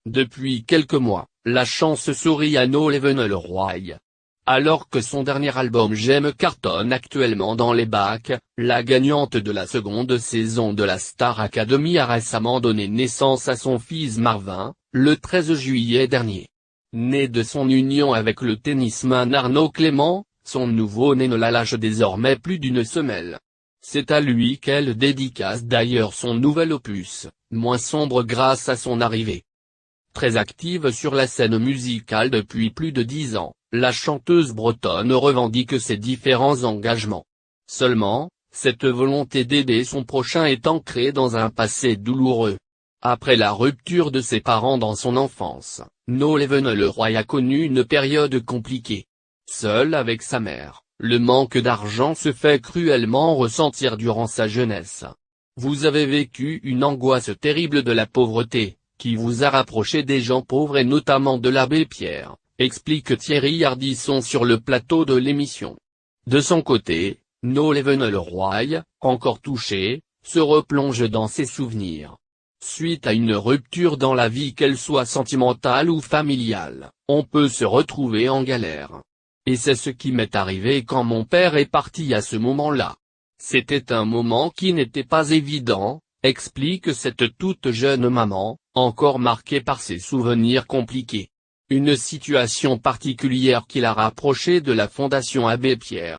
Depuis quelques mois, la chance sourit à No Levenel-Roy. Alors que son dernier album J'aime cartonne actuellement dans les bacs, la gagnante de la seconde saison de la Star Academy a récemment donné naissance à son fils Marvin, le 13 juillet dernier. Né de son union avec le tennisman Arnaud Clément, son nouveau-né ne la lâche désormais plus d'une semelle. C'est à lui qu'elle dédicace d'ailleurs son nouvel opus, moins sombre grâce à son arrivée. Très active sur la scène musicale depuis plus de 10 ans, la chanteuse bretonne revendique ses différents engagements. Seulement, cette volonté d'aider son prochain est ancrée dans un passé douloureux. Après la rupture de ses parents dans son enfance, No Levenel-Roy a connu une période compliquée. Seul avec sa mère, le manque d'argent se fait cruellement ressentir durant sa jeunesse. Vous avez vécu une angoisse terrible de la pauvreté, qui vous a rapproché des gens pauvres et notamment de l'abbé Pierre, explique Thierry Ardisson sur le plateau de l'émission. De son côté, No Levenel-Roy, encore touché, se replonge dans ses souvenirs. Suite à une rupture dans la vie qu'elle soit sentimentale ou familiale, on peut se retrouver en galère. Et c'est ce qui m'est arrivé quand mon père est parti à ce moment-là. C'était un moment qui n'était pas évident, explique cette toute jeune maman, encore marquée par ses souvenirs compliqués. Une situation particulière qui l'a rapprochée de la Fondation Abbé Pierre.